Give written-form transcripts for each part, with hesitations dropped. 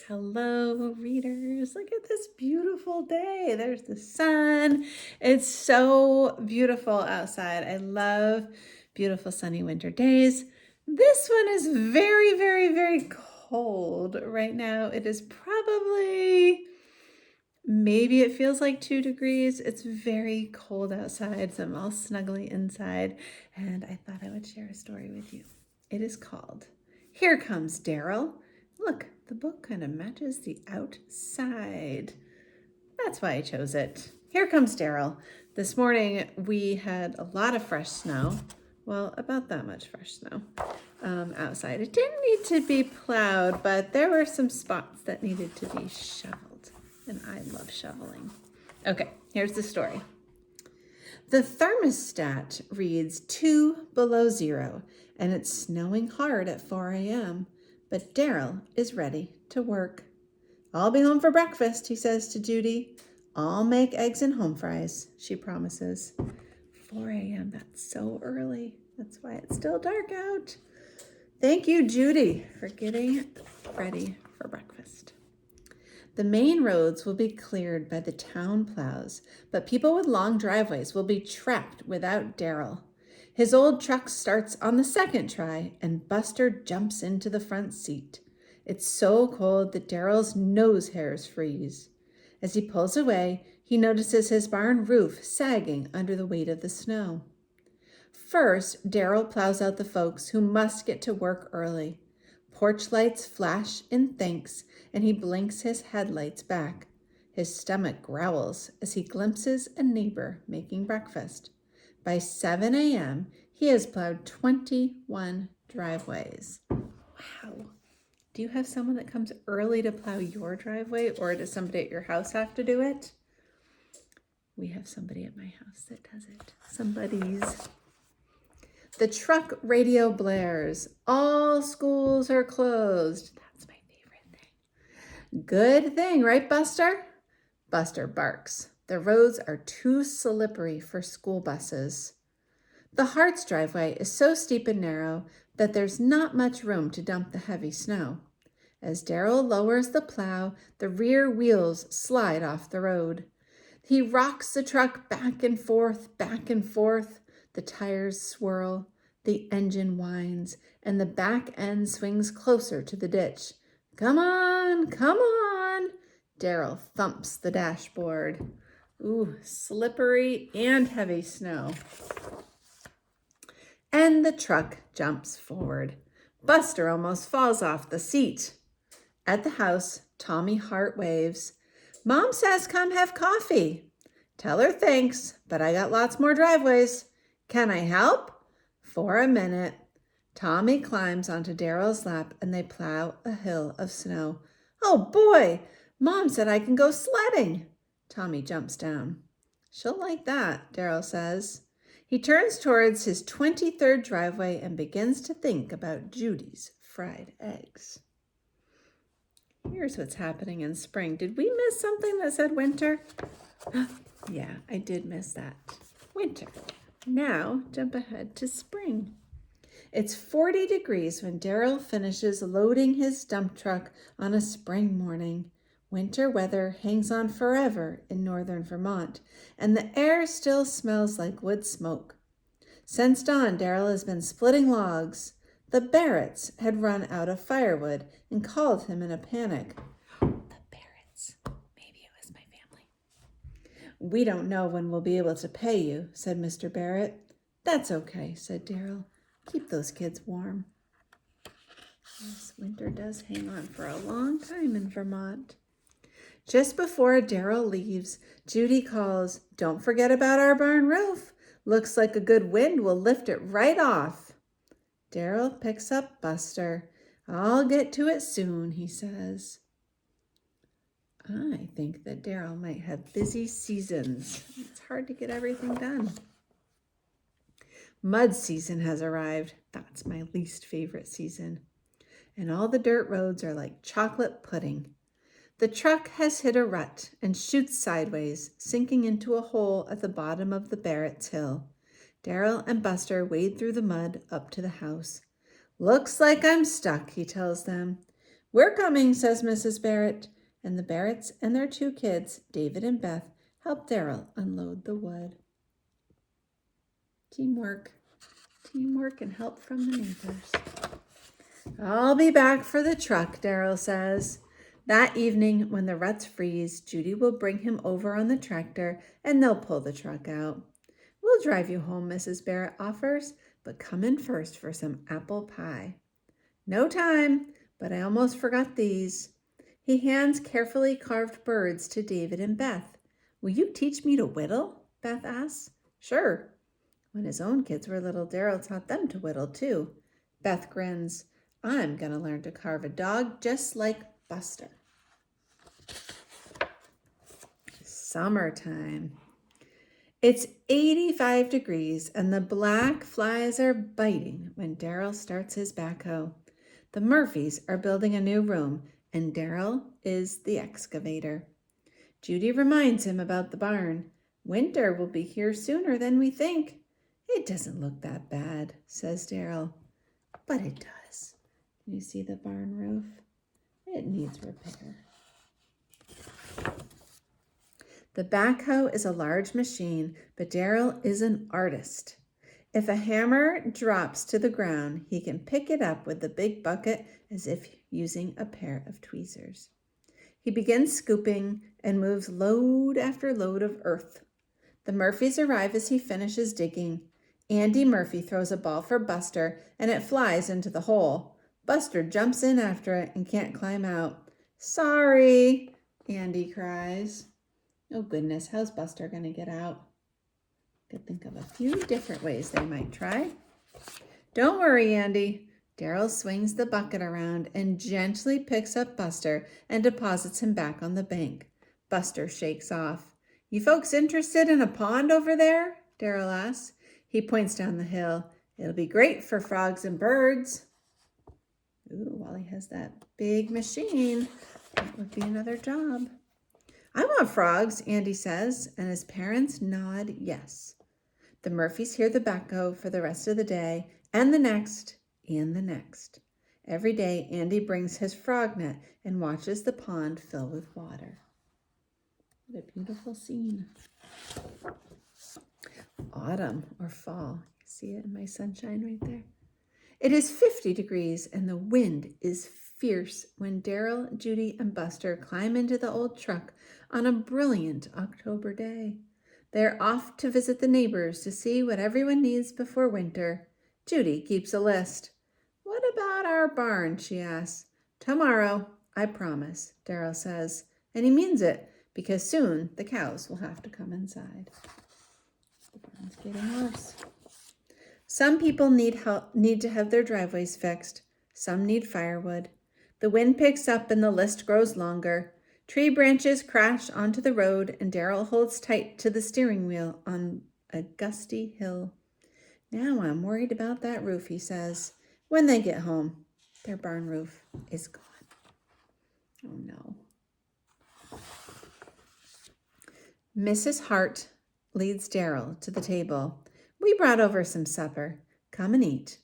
Hello, readers. Look at this beautiful day. There's the sun. It's so beautiful outside. I love beautiful sunny winter days. This one is very, very, very cold right now. It is probably, maybe it feels like 2 degrees. It's very cold outside, so I'm all snuggly inside. And I thought I would share a story with you. It is called Here Comes Darrell. Look, the book kind of matches the outside. That's why I chose it. Here comes Darrell. This morning we had a lot of fresh snow. Well, about that much fresh snow outside. It didn't need to be plowed, but there were some spots that needed to be shoveled. And I love shoveling. Okay, here's the story. The thermostat reads 2 below zero, and it's snowing hard at 4 a.m., but Darrell is ready to work. I'll be home for breakfast, he says to Judy. I'll make eggs and home fries, she promises. 4 a.m., that's so early. That's why it's still dark out. Thank you, Judy, for getting ready for breakfast. The main roads will be cleared by the town plows, but people with long driveways will be trapped without Darrell. His old truck starts on the second try, and Buster jumps into the front seat. It's so cold that Darrell's nose hairs freeze. As he pulls away, he notices his barn roof sagging under the weight of the snow. First, Darrell plows out the folks who must get to work early. Porch lights flash in thanks, and he blinks his headlights back. His stomach growls as he glimpses a neighbor making breakfast. By 7 a.m., he has plowed 21 driveways. Wow. Do you have someone that comes early to plow your driveway, or does somebody at your house have to do it? We have somebody at my house that does it. Somebody's. The truck radio blares. All schools are closed. That's my favorite thing. Good thing, right, Buster? Buster barks. The roads are too slippery for school buses. The Hart's driveway is so steep and narrow that there's not much room to dump the heavy snow. As Darrell lowers the plow, the rear wheels slide off the road. He rocks the truck back and forth, back and forth. The tires swirl, the engine whines, and the back end swings closer to the ditch. Come on, come on. Darrell thumps the dashboard. Ooh, slippery and heavy snow. And the truck jumps forward. Buster almost falls off the seat. At the house, Tommy Hart waves. Mom says come have coffee. Tell her thanks, but I got lots more driveways. Can I help? For a minute. Tommy climbs onto Darrell's lap and they plow a hill of snow. Oh boy, Mom said I can go sledding. Tommy jumps down. She'll like that, Darrell says. He turns towards his 23rd driveway and begins to think about Judy's fried eggs. Here's what's happening in spring. Did we miss something that said winter? Yeah, I did miss that. Winter. Now, jump ahead to spring. It's 40 degrees when Darrell finishes loading his dump truck on a spring morning. Winter weather hangs on forever in northern Vermont, and the air still smells like wood smoke. Since dawn, Darrell has been splitting logs. The Barretts had run out of firewood and called him in a panic. The Barretts. Maybe it was my family. We don't know when we'll be able to pay you, said Mr. Barrett. That's okay, said Darrell. Keep those kids warm. Yes, winter does hang on for a long time in Vermont. Just before Darrell leaves, Judy calls, Don't forget about our barn roof. Looks like a good wind will lift it right off. Darrell picks up Buster. I'll get to it soon, he says. I think that Darrell might have busy seasons. It's hard to get everything done. Mud season has arrived. That's my least favorite season. And all the dirt roads are like chocolate pudding. The truck has hit a rut and shoots sideways, sinking into a hole at the bottom of the Barrett's hill. Darrell and Buster wade through the mud up to the house. Looks like I'm stuck, he tells them. "We're coming," says Mrs. Barrett, and the Barretts and their 2 kids, David and Beth, help Darrell unload the wood. Teamwork. Teamwork and help from the neighbors. "I'll be back for the truck," Darrell says. That evening, when the ruts freeze, Judy will bring him over on the tractor and they'll pull the truck out. "We'll drive you home," Mrs. Barrett offers, "but come in first for some apple pie." "No time, but I almost forgot these." He hands carefully carved birds to David and Beth. "Will you teach me to whittle?" Beth asks. "Sure." When his own kids were little, Darrell taught them to whittle too. Beth grins. "I'm going to learn to carve a dog just like Buster." Summertime. It's 85 degrees and the black flies are biting when Darrell starts his backhoe. The Murphys are building a new room and Darrell is the excavator. Judy reminds him about the barn. "Winter will be here sooner than we think." "It doesn't look that bad," says Darrell. "But it does. Can you see the barn roof? It needs repair." The backhoe is a large machine, but Darrell is an artist. If a hammer drops to the ground, he can pick it up with the big bucket as if using a pair of tweezers. He begins scooping and moves load after load of earth. The Murphys arrive as he finishes digging. Andy Murphy throws a ball for Buster and it flies into the hole. Buster jumps in after it and can't climb out. "Sorry," Andy cries. Oh goodness, how's Buster going to get out? Could think of a few different ways they might try. "Don't worry, Andy." Darrell swings the bucket around and gently picks up Buster and deposits him back on the bank. Buster shakes off. "You folks interested in a pond over there?" Darrell asks. He points down the hill. "It'll be great for frogs and birds." Ooh, Wally has that big machine. That would be another job. "I want frogs," Andy says, and his parents nod yes. The Murphys hear the backhoe for the rest of the day, and the next, and the next. Every day, Andy brings his frog net and watches the pond fill with water. What a beautiful scene. Autumn or fall. You see it in my sunshine right there. It is 50 degrees and the wind is fierce when Darrell, Judy, and Buster climb into the old truck on a brilliant October day. They're off to visit the neighbors to see what everyone needs before winter. Judy keeps a list. "What about our barn?" she asks. "Tomorrow, I promise," Darrell says, and he means it because soon the cows will have to come inside. The barn's getting worse. Some people need to have their driveways fixed. Some need firewood. The wind picks up and the list grows longer. Tree branches crash onto the road and Darrell holds tight to the steering wheel on a gusty hill. "Now I'm worried about that roof," he says. When they get home, their barn roof is gone. Oh no. Mrs. Hart leads Darrell to the table. "We brought over some supper. Come and eat.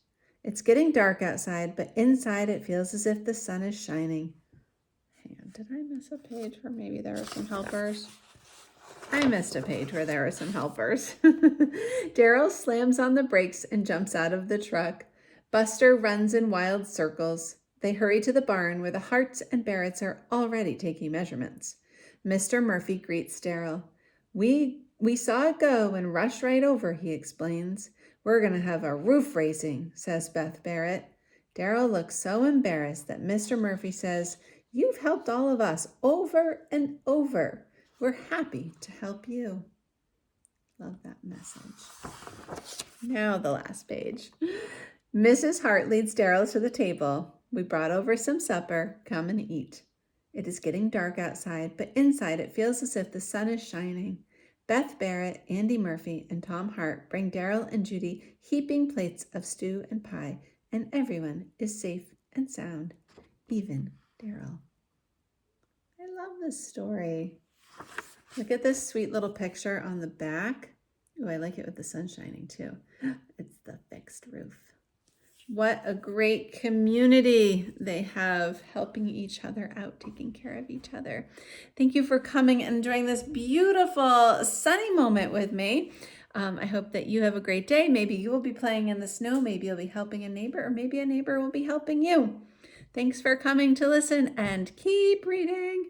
It's getting dark outside, but inside it feels as if the sun is shining." Hang on, did I miss a page where maybe there are some helpers? I missed a page where there are some helpers. Darrell slams on the brakes and jumps out of the truck. Buster runs in wild circles. They hurry to the barn where the Harts and Barretts are already taking measurements. Mr. Murphy greets Darrell. We saw it go and rushed right over," he explains. "We're going to have a roof raising," says Beth Barrett. Darrell looks so embarrassed that Mr. Murphy says, "You've helped all of us over and over. We're happy to help you." Love that message. Now the last page. Mrs. Hart leads Darrell to the table. "We brought over some supper. Come and eat. It is getting dark outside, but inside it feels as if the sun is shining." Beth Barrett, Andy Murphy, and Tom Hart bring Darrell and Judy heaping plates of stew and pie, and everyone is safe and sound, even Darrell. I love this story. Look at this sweet little picture on the back. Oh, I like it with the sun shining too. It's the fixed roof. What a great community they have, helping each other out, taking care of each other. Thank you for coming and enjoying this beautiful sunny moment with me. I hope that you have a great day. Maybe you will be playing in the snow. Maybe you'll be helping a neighbor, or maybe a neighbor will be helping you. Thanks for coming to listen, and keep reading.